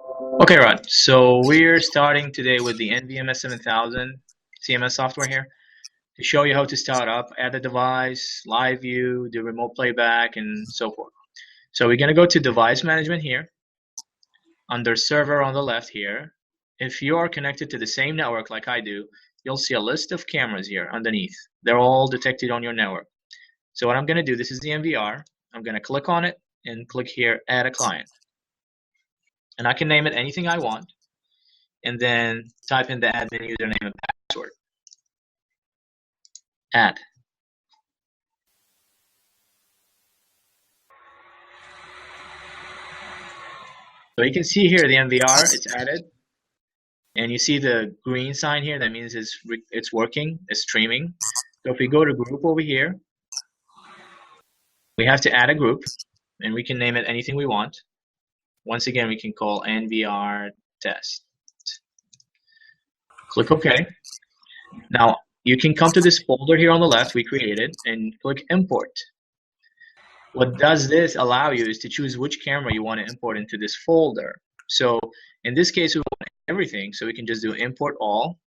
Okay, Rod. So we're starting today with the NVMe 7000 CMS software here to show you how to start up, add a device, live view, do remote playback, and so forth. So we're going to go to device management here, under server on the left here. If you are connected to the same network like I do, you'll see a list of cameras here underneath. They're all detected on your network. So what I'm going to do, this is the NVR. I'm going to click on it and click here, add a client. And I can name it anything I want, and then type in the admin username and password. Add. So you can see here the NVR, it's added, and you see the green sign here, that means it's working, it's streaming. So if we go to group over here, we have to add a group, and we can name it anything we want. Once again, we can call NVR test. Click OK. Now, you can come to this folder here on the left we created and click import. What does this allow you is to choose which camera you want to import into this folder. So in this case, we want everything, so we can just do import all,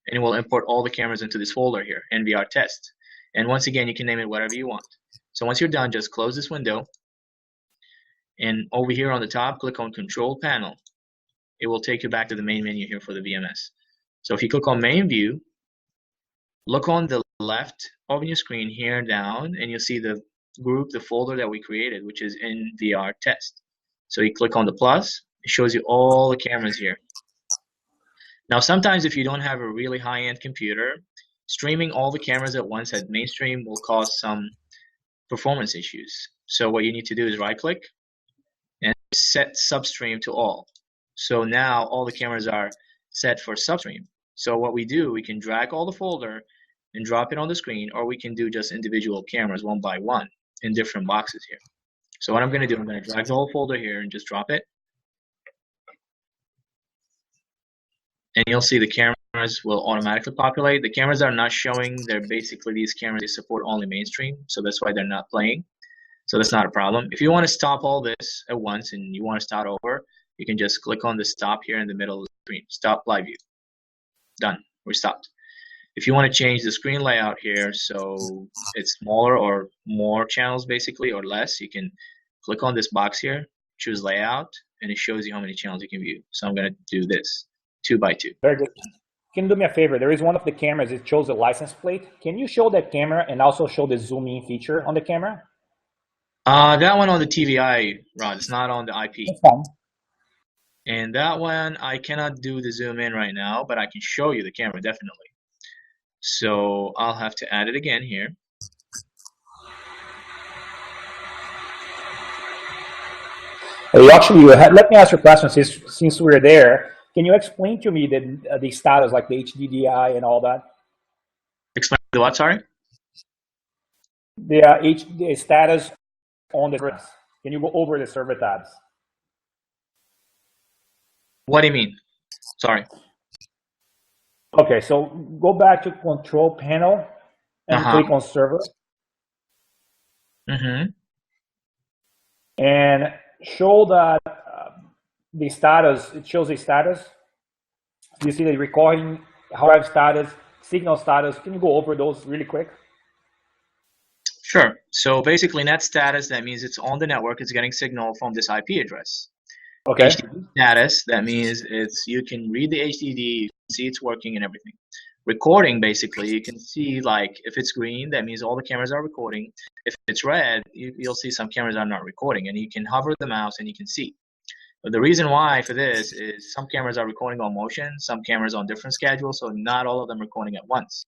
and it will import all the cameras into this folder here, NVR test. And once again, you can name it whatever you want. So once you're done, just close this window, and over here on the top, click on Control Panel. It will take you back to the main menu here for the VMS. So if you click on Main View, look on the left of your screen here down, and you'll see the group, the folder that we created, which is NVR test. So you click on the plus, it shows you all the cameras here. Now sometimes if you don't have a really high-end computer, streaming all the cameras at once at mainstream will cause some performance issues. So what you need to do is right-click and set substream to all. So now all the cameras are set for substream. So what we do, we can drag all the folder and drop it on the screen, or we can do just individual cameras one by one in different boxes here. So what I'm going to do, I'm going to drag the whole folder here and just drop it. And you'll see the cameras will automatically populate. The cameras are not showing. They're basically these cameras, they support only mainstream, so that's why they're not playing. So that's not a problem. If you want to stop all this at once and you want to start over, you can just click on the stop here in the middle of the screen. Stop live view. Done. We're stopped. If you want to change the screen layout here so it's smaller or more channels basically, or less, you can click on this box here, choose layout, and it shows you how many channels you can view. So I'm going to do this 2 by 2. Very good. Can you do me a favor? There is one of the cameras, it shows the license plate. Can you show that camera and also show the zoom in feature on the camera? That one on the TVI, Rod, it's not on the IP. That's fine. And that one, I cannot do the zoom in right now, but I can show you the camera definitely. So I'll have to add it again here. Actually, let me ask you a question since we're there. Can you explain to me the status, like the HDDI and all that? Explain the what, sorry? The status on the server. Can you go over the server tabs? What do you mean? Sorry. Okay, so go back to Control Panel and click on Server. And show that the status, it shows the status. You see the recording, hard status, signal status. Can you go over those really quick? Sure. So basically net status, that means it's on the network, it's getting signal from this IP address. Okay. HDD status, that means you can read the HDD, you can see it's working and everything. Recording, basically, you can see like if it's green, that means all the cameras are recording. If it's red, you'll see some cameras are not recording, and you can hover the mouse and you can see. But the reason why for this is some cameras are recording on motion, some cameras on different schedules, so not all of them recording at once.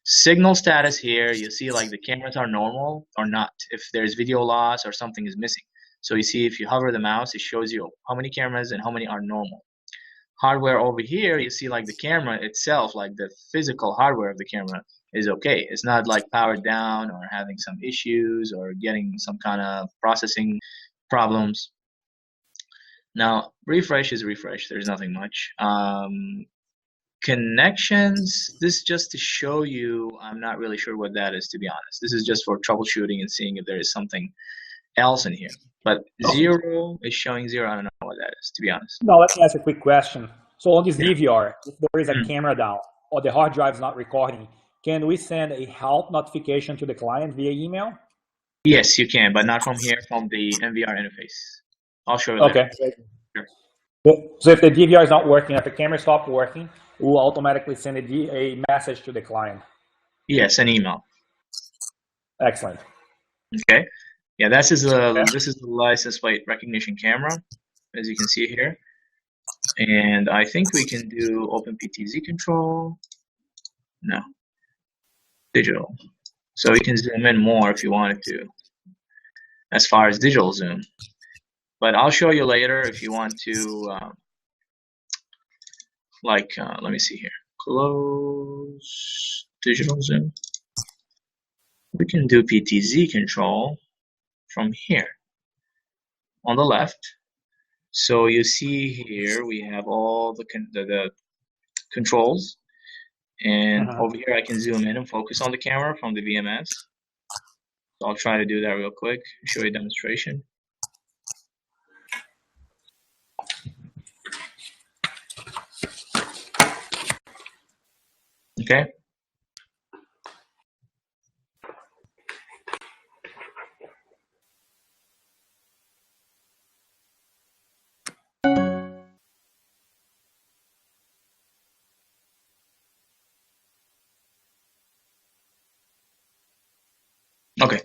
Signal status here, you see like the cameras are normal or not, if there's video loss or something is missing. So you see if you hover the mouse, it shows you how many cameras and how many are normal. Hardware over here, you see like the camera itself, like the physical hardware of the camera is okay. It's not like powered down or having some issues or getting some kind of processing problems. Now, refresh is refresh. There's nothing much. Connections, this just to show you, I'm not really sure what that is, to be honest. This is just for troubleshooting and seeing if there is something else in here. But 0 is showing 0. I don't know know what that is, to be honest. Now, let me ask a quick question. So on this Yeah. DVR, if there is a Mm. camera down or the hard drive is not recording, can we send a help notification to the client via email? Yes, you can, but not from here, from the NVR interface. I'll show you later. Okay. Sure. So if the DVR is not working, if the camera stopped working, we'll automatically send a message to the client. Yes, an email. Excellent. Okay. Yeah, this is Okay. the license plate recognition camera, as you can see here. And I think we can do OpenPTZ control. No, digital. So you can zoom in more if you wanted to, as far as digital zoom. But I'll show you later if you want to, let me see here. Close digital zoom. We can do PTZ control from here on the left. So you see here we have all the controls, and over here I can zoom in and focus on the camera from the VMS. So I'll try to do that real quick, show you a demonstration. Okay. Okay.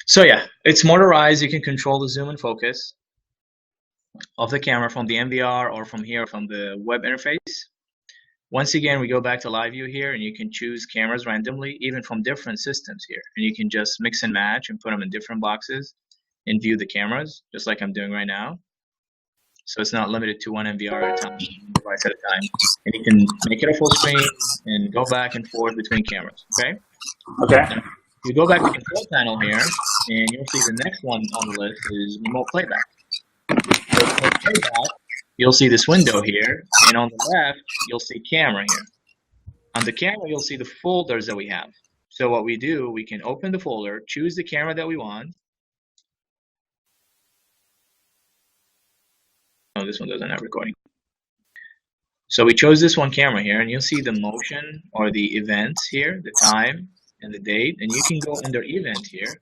So yeah, it's motorized. You can control the zoom and focus of the camera from the NVR or from here from the web interface. Once again, we go back to live view here, and you can choose cameras randomly, even from different systems here. And you can just mix and match and put them in different boxes and view the cameras, just like I'm doing right now. So it's not limited to one NVR at a time, one device at a time. And you can make it a full screen and go back and forth between cameras, okay? Okay. Now, you go back to control panel here, and you'll see the next one on the list is remote playback. So remote playback, you'll see this window here, and on the left, you'll see camera here. On the camera, you'll see the folders that we have. So what we do, we can open the folder, choose the camera that we want. Oh, this one doesn't have recording. So we chose this one camera here, and you'll see the motion or the events here, the time and the date, and you can go under event here.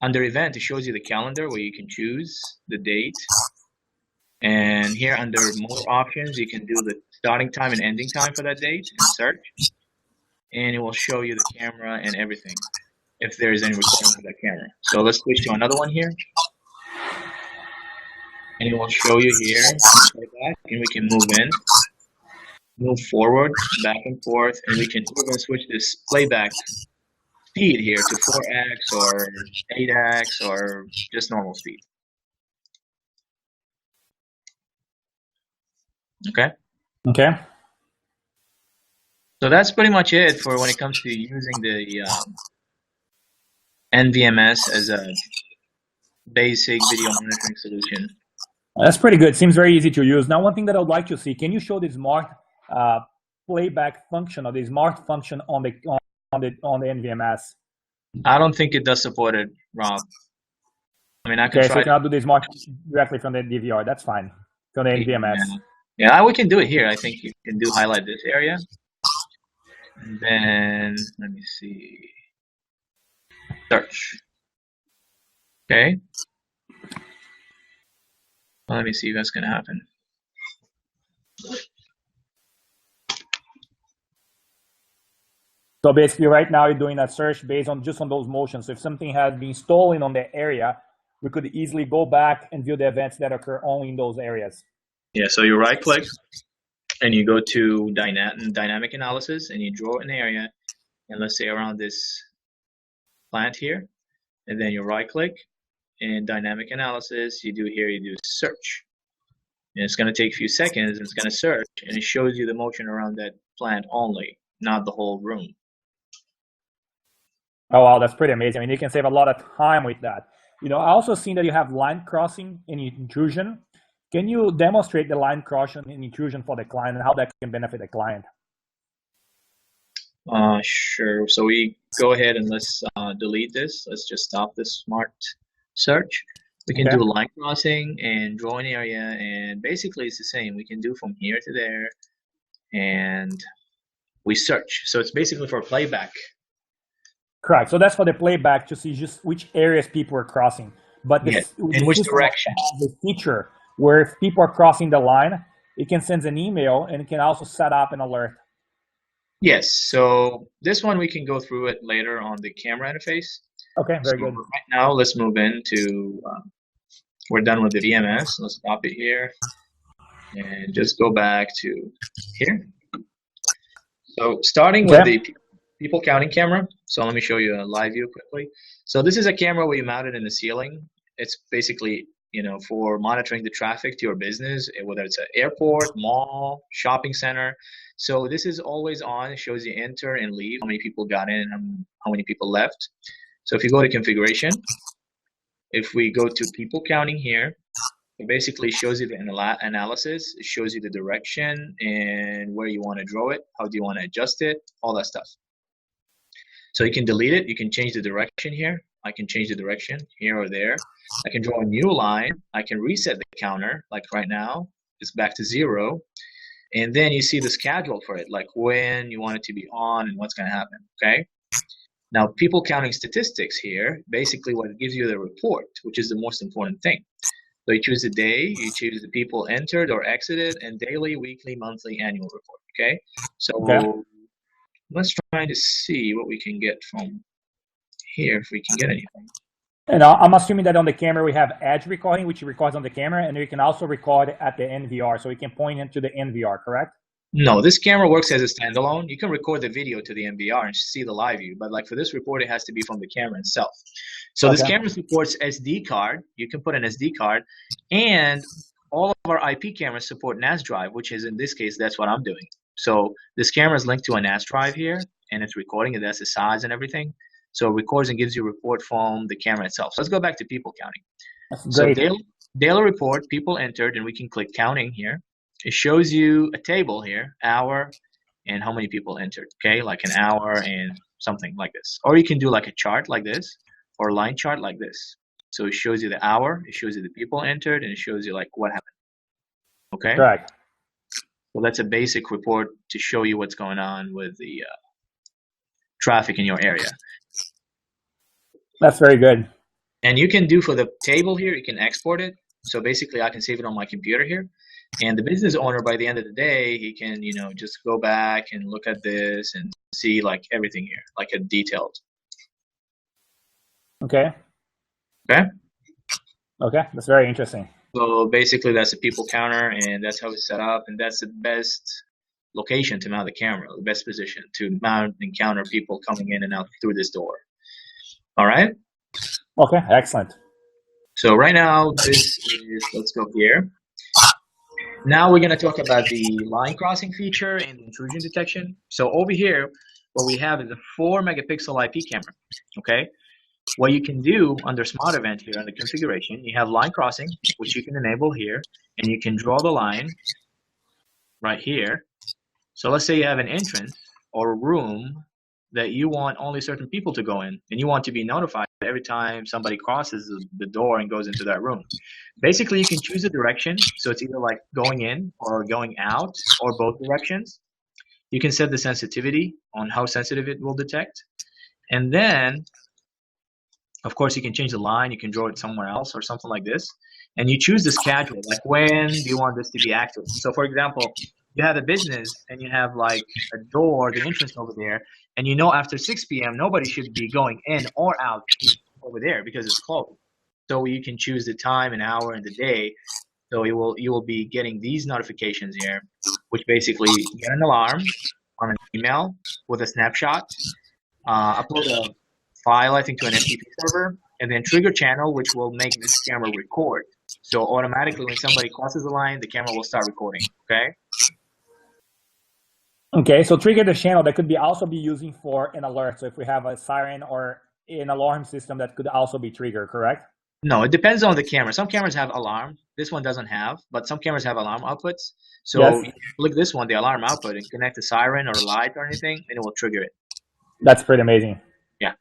Under event, it shows you the calendar where you can choose the date. And here under more options, you can do the starting time and ending time for that date and search. And it will show you the camera and everything, if there is any recording of that camera. So let's switch to another one here. And it will show you here, playback, and we can move in, move forward, back and forth, and we can even switch this playback speed here to 4x or 8x or just normal speed. Okay. Okay. So that's pretty much it for when it comes to using the NVMS as a basic video monitoring solution. That's pretty good. Seems very easy to use. Now, one thing that I would like to see, can you show the smart playback function or the smart function on the NVMS? I don't think it does support it, Rob. I mean, I can Okay, so try. you cannot do the smart directly from the DVR. That's fine. From the NVMS. Yeah, we can do it here. I think you can do highlight this area. And then, let me see. Search. Okay. Well, let me see what's going to happen. So basically, right now you're doing a search based on just on those motions. So if something has been stolen on the area, we could easily go back and view the events that occur only in those areas. Yeah, so you right click and you go to dynamic analysis and you draw an area, and let's say around this plant here, and then you right click and dynamic analysis, you do search. And it's going to take a few seconds, and it's going to search, and it shows you the motion around that plant only, not the whole room. Oh, wow, that's pretty amazing. I mean, you can save a lot of time with that. You know, I also seen that you have line crossing and intrusion. Can you demonstrate the line crossing and intrusion for the client and how that can benefit the client? Sure. So we go ahead and let's delete this. Let's just stop this smart search. We can do line crossing and draw an area, and basically it's the same. We can do from here to there, and we search. So it's basically for playback. Correct. So that's for the playback to see just which areas people are crossing. But Yes, the in which system direction. has a feature where if people are crossing the line, it can send an email and it can also set up an alert. Yes, so this one we can go through it later on the camera interface. Okay, very So good. right now, let's move into, we're done with the VMS. Let's stop it here and just go back to here. So starting with the people counting camera. So let me show you a live view quickly. So this is a camera we mounted in the ceiling. It's basically, for monitoring the traffic to your business, whether it's an airport, mall, shopping center. So this is always on. It shows you enter and leave, how many people got in and how many people left. So if you go to configuration, if we go to people counting here, it basically shows you the analysis. It shows you the direction and where you want to draw it, how do you want to adjust it, all that stuff. So you can delete it. You can change the direction here. I can change the direction here or there. I can draw a new line. I can reset the counter, like right now, it's back to 0. And then you see the schedule for it, like when you want it to be on and what's going to happen, okay? Now, people counting statistics here, basically what it gives you the report, which is the most important thing. So you choose the day, you choose the people entered or exited, and daily, weekly, monthly, annual report, okay? So let's try to see what we can get from here, if we can get anything. And I'm assuming that on the camera we have edge recording, which records on the camera, and we can also record at the NVR, so we can point into the NVR, correct? No, this camera works as a standalone. You can record the video to the NVR and see the live view, but like for this report, it has to be from the camera itself. So this camera supports SD card. You can put an SD card, and all of our IP cameras support NAS drive, which is, in this case, that's what I'm doing. So this camera is linked to a NAS drive here, and it's recording, and that's the size and everything. So it records and gives you a report from the camera itself. So let's go back to people counting. So daily report, people entered, and we can click counting here. It shows you a table here, hour, and how many people entered, okay? Like an hour and something like this. Or you can do like a chart like this, or a line chart like this. So it shows you the hour, it shows you the people entered, and it shows you like what happened, okay? Correct. So that's a basic report to show you what's going on with the traffic in your area. That's very good. And you can do for the table here, you can export it. So basically I can save it on my computer here. And the business owner, by the end of the day, he can, just go back and look at this and see like everything here, like a detailed. Okay. That's very interesting. So basically that's a people counter, and that's how it's set up, and that's the best location to mount the camera, the best position to mount and counter people coming in and out through this door. All right? Okay, excellent. So right now, let's go here. Now we're going to talk about the line crossing feature and intrusion detection. So over here, what we have is a 4 megapixel IP camera, okay? What you can do under Smart Event here under configuration, you have line crossing, which you can enable here, and you can draw the line right here. So let's say you have an entrance or a room that you want only certain people to go in, and you want to be notified every time somebody crosses the door and goes into that room. Basically, you can choose a direction, so it's either like going in or going out or both directions. You can set the sensitivity on how sensitive it will detect. And then, of course, you can change the line, you can draw it somewhere else or something like this. And you choose the schedule, like when do you want this to be active? So for example, you have a business and you have like a door, the entrance over there, and after 6 p.m. nobody should be going in or out over there because it's closed. So you can choose the time, an hour, and the day. So you will be getting these notifications here, which basically get an alarm on an email with a snapshot, upload a file, I think, to an FTP server, and then trigger channel, which will make this camera record. So automatically when somebody crosses the line, the camera will start recording, okay? Okay, so trigger the channel that could also be using for an alert. So if we have a siren or an alarm system that could also be triggered, correct? No, it depends on the camera. Some cameras have alarm. This one doesn't have, but some cameras have alarm outputs. So you click this one, the alarm output, and connect a siren or a light or anything, and it will trigger it. That's pretty amazing. Yeah.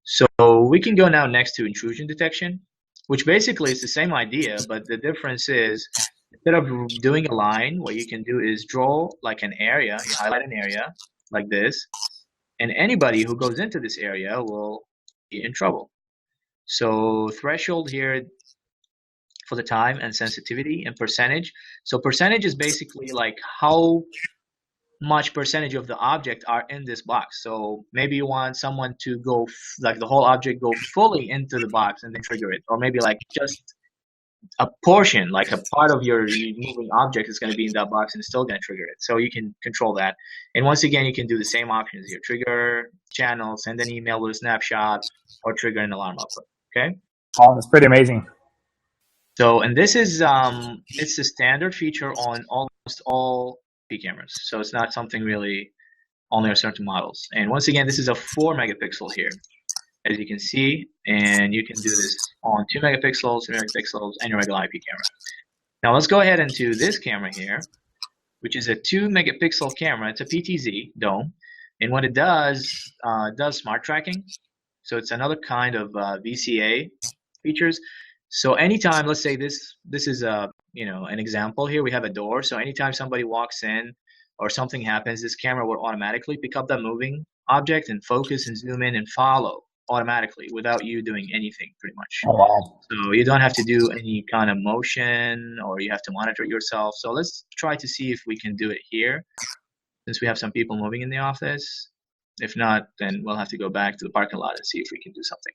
So we can go now next to intrusion detection. which basically is the same idea, but the difference is instead of doing a line, what you can do is draw like an area. You highlight an area like this, and anybody who goes into this area will be in trouble. So threshold here for the time and sensitivity and percentage. So percentage is basically like how much percentage of the object are in this box. So maybe you want someone to go like the whole object go fully into the box and then trigger it, or maybe like just a portion, like a part of your moving object is going to be in that box and it's still going to trigger it. So you can control that. And once again, you can do the same options here: trigger, channel, send an email with a snapshot, or trigger an alarm output. Okay. Oh, that's pretty amazing. So, and this is it's a standard feature on almost all P cameras. So it's not something really only on certain models. And once again, this is a 4 megapixel here, as you can see, and you can do this on 2 megapixels, 3 megapixels, and your regular IP camera. Now let's go ahead into this camera here, which is a 2 megapixel camera. It's a PTZ dome, and what it does smart tracking. So it's another kind of VCA features. So anytime, let's say this is a an example here. We have a door. So anytime somebody walks in or something happens, this camera will automatically pick up that moving object and focus and zoom in and follow automatically without you doing anything, pretty much. Oh, wow. So you don't have to do any kind of motion, or you have to monitor it yourself. So let's try to see if we can do it here, since we have some people moving in the office. If not, then we'll have to go back to the parking lot and see if we can do something.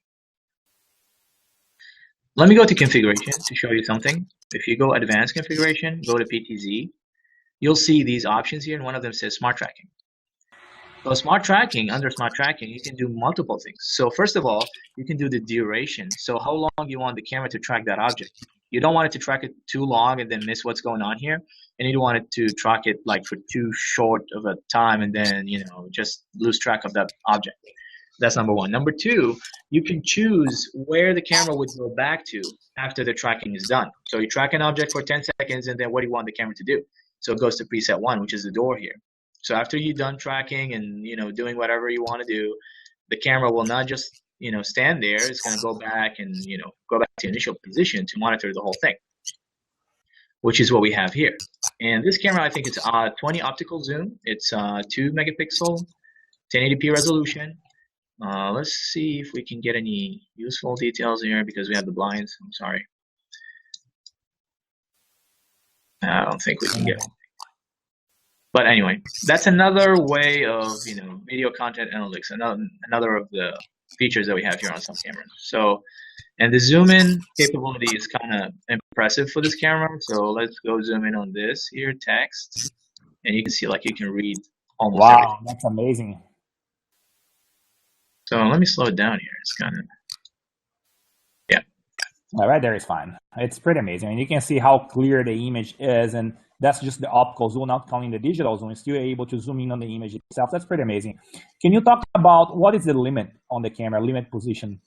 Let me go to configuration to show you something. If you go advanced configuration, go to PTZ, you'll see these options here, and one of them says smart tracking. So smart tracking, under smart tracking, you can do multiple things. So first of all, you can do the duration. So how long you want the camera to track that object. You don't want it to track it too long and then miss what's going on here. And you don't want it to track it like for too short of a time and then, just lose track of that object. That's number one. Number two, you can choose where the camera would go back to after the tracking is done. So you track an object for 10 seconds, and then what do you want the camera to do? So it goes to preset 1, which is the door here. So after you're done tracking and doing whatever you want to do, the camera will not just stand there. It's going to go back and go back to initial position to monitor the whole thing, which is what we have here. And this camera, I think it's 20 optical zoom. It's 2 megapixel, 1080p resolution. Let's see if we can get any useful details here, because we have the blinds. I'm sorry. I don't think we can get. But anyway, that's another way of video content analytics. Another of the features that we have here on some cameras. So, and the zoom in capability is kind of impressive for this camera. So let's go zoom in on this here, text, and you can see like you can read almost everything. Wow, that's amazing. So let me slow it down here. It's kind of, yeah. Right there is fine. It's pretty amazing. And you can see how clear the image is. And that's just the optical zoom, not counting the digital zoom. It's still able to zoom in on the image itself. That's pretty amazing. Can you talk about what is the limit on the camera, limit position?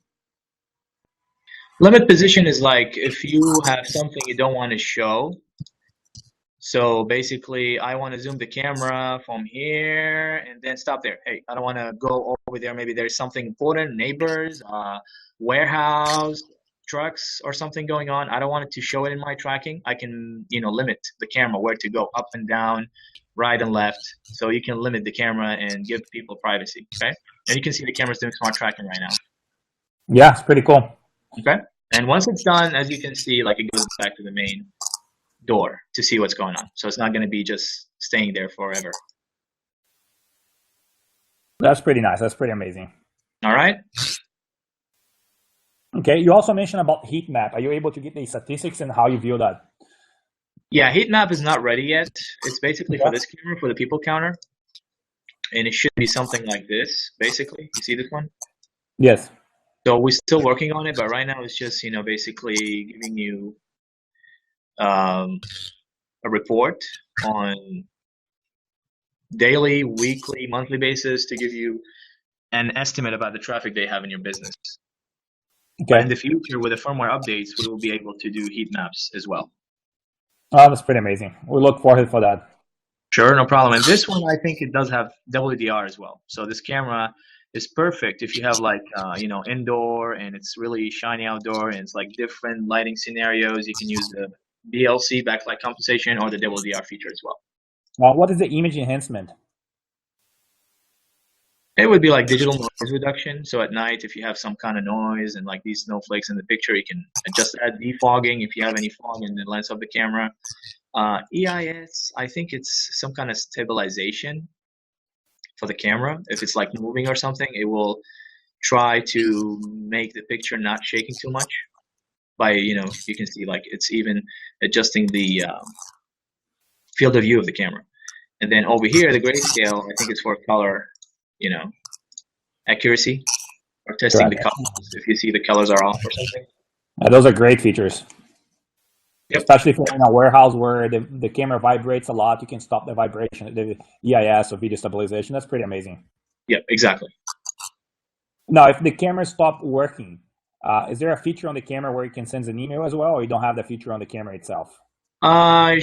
Limit position is like if you have something you don't want to show. So basically, I want to zoom the camera from here and then stop there. Hey, I don't want to go over there. Maybe there's something important, neighbors, warehouse, trucks, or something going on. I don't want it to show it in my tracking. I can, limit the camera where to go, up and down, right and left. So you can limit the camera and give people privacy. Okay, and you can see the camera's doing smart tracking right now. Yeah, it's pretty cool. Okay, and once it's done, as you can see, like it goes back to the main door to see what's going on. So it's not going to be just staying there forever. That's pretty nice. That's pretty amazing. All right. Okay. You also mentioned about heat map. Are you able to get the statistics and how you view that? Yeah, heat map is not ready yet. It's basically for this camera, for the people counter. And it should be something like this, basically. You see this one? Yes. So we're still working on it, but right now it's just, basically giving you a report on daily, weekly, monthly basis to give you an estimate about the traffic they have in your business. Okay. But in the future, with the firmware updates, we will be able to do heat maps as well. Oh, that's pretty amazing. We look forward for that. Sure, no problem. And this one, I think it does have WDR as well. So this camera is perfect if you have like indoor and it's really shiny outdoor and it's like different lighting scenarios. You can use the BLC backlight compensation or the double DR feature as well. What is the image enhancement? It would be like digital noise reduction. So at night, if you have some kind of noise and like these snowflakes in the picture, you can adjust that. Defogging if you have any fog in the lens of the camera. EIS, I think it's some kind of stabilization for the camera. If it's like moving or something, it will try to make the picture not shaking too much. By you can see like it's even adjusting the field of view of the camera. And then over here, the grayscale, I think it's for color, accuracy or testing the Correct. colors if you see the colors are off or something. Those are great features. Yep. Especially if you're in a warehouse where the camera vibrates a lot, you can stop the vibration, the EIS or video stabilization. That's pretty amazing. Yep, exactly. Now, if the camera stopped working, is there a feature on the camera where you can send an email as well, or you don't have the feature on the camera itself? Let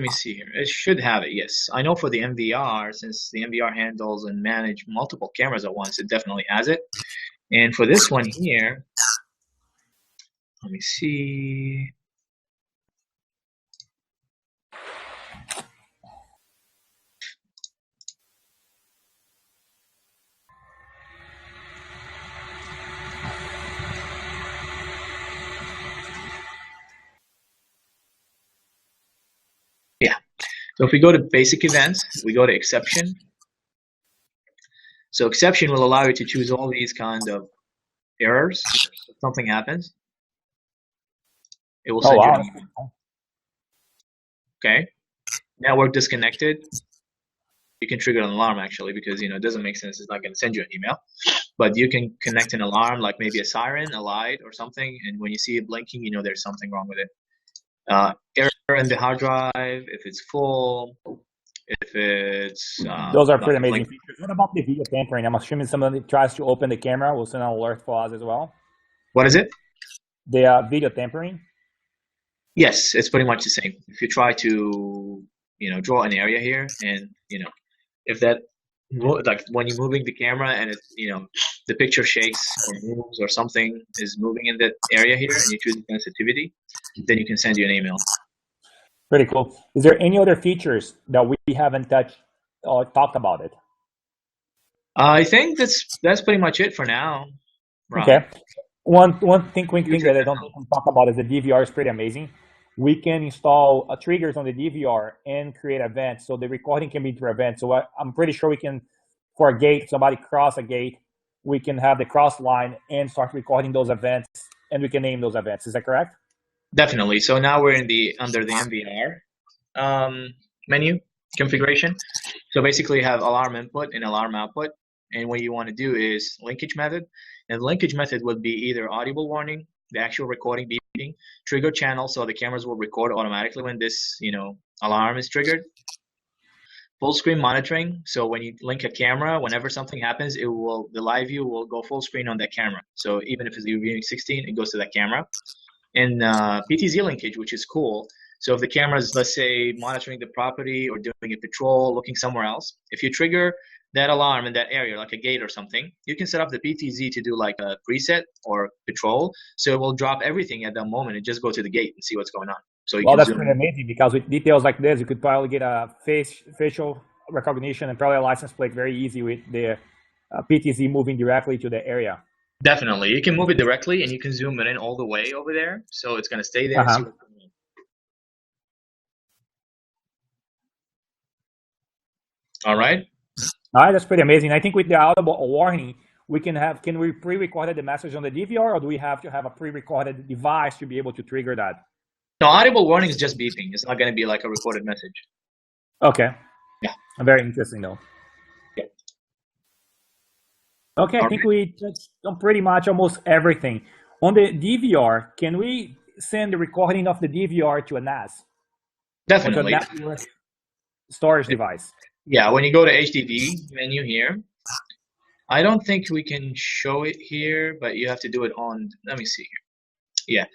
me see here. It should have it, yes. I know for the MVR, since the MVR handles and manage multiple cameras at once, it definitely has it. And for this one here, let me see. Yeah. So if we go to basic events, we go to exception. So exception will allow you to choose all these kind of errors. If something happens, it will send you an email. Okay. Network disconnected. You can trigger an alarm actually because it doesn't make sense. It's not going to send you an email, but you can connect an alarm like maybe a siren, a light, or something. And when you see it blinking, you know there's something wrong with it. Error in the hard drive if it's full. If it's those are pretty amazing features. What about the video tampering? I'm assuming somebody tries to open the camera will send an alert for us as well. What is it? The video tampering. Yes, it's pretty much the same. If you try to draw an area here, and if that like when you're moving the camera and it the picture shakes or moves or something is moving in that area here, and you choose the sensitivity, then you can send you an email. Pretty cool. Is there any other features that we haven't touched or talked about it? I think that's pretty much it for now. Rob. Okay. One quick thing that I don't talk about is the DVR is pretty amazing. We can install triggers on the DVR and create events, so the recording can be through events. So I'm pretty sure we can, for a gate, somebody cross a gate, we can have the cross line and start recording those events, and we can name those events. Is that correct? Definitely. So now we're under the MVR menu configuration. So basically, you have alarm input and alarm output, and what you want to do is linkage method, and the linkage method would be either audible warning, the actual recording beeping, trigger channel, so the cameras will record automatically when this alarm is triggered. Full screen monitoring, so when you link a camera, whenever something happens, the live view will go full screen on that camera. So even if it's viewing 16, it goes to that camera. And PTZ linkage, which is cool. So if the camera is, let's say, monitoring the property or doing a patrol, looking somewhere else, if you trigger that alarm in that area, like a gate or something, you can set up the PTZ to do like a preset or patrol. So it will drop everything at that moment and just go to the gate and see what's going on. So you well, can that's pretty amazing, because with details like this, you could probably get a facial recognition and probably a license plate very easy with the PTZ moving directly to the area. Definitely. You can move it directly and you can zoom it in all the way over there. So it's going to stay there and see what's going on. All right. All right, that's pretty amazing. I think with the audible warning, can we pre-record the message on the DVR, or do we have to have a pre-recorded device to be able to trigger that? No, audible warning is just beeping. It's not going to be like a recorded message. Okay. Yeah. Very interesting, though. Yeah. Okay, I think we touched on pretty much almost everything. On the DVR, can we send the recording of the DVR to a NAS? Definitely. Or to a network storage device? Yeah, when you go to HDD menu here, I don't think we can show it here, but you have to do it on, let me see here. Yeah,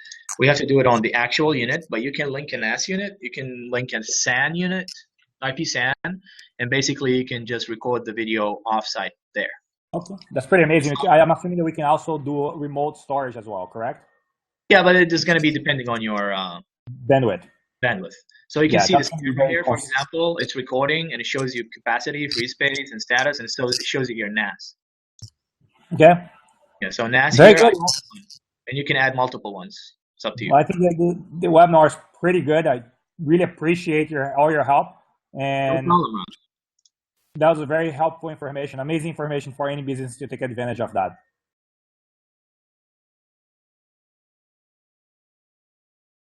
we have to do it on the actual unit, but you can link an NAS unit, you can link a SAN unit, IP SAN, and basically you can just record the video offsite there. Okay, that's pretty amazing. I'm assuming that we can also do remote storage as well, correct? Yeah, but it is going to be depending on your Bandwidth. bandwidth. So you can Yeah, see that's this going to be camera very here, for cost. example, it's recording and it shows you capacity, free space, and status, and so it shows you your NAS. Okay, Yeah, so NAS very here, I good. add one, and you can add multiple ones. It's up to you. Well, I think that the webinar is pretty good. I really appreciate all your help, No and problem, Ron. that was a very helpful information, amazing information for any business to take advantage of that.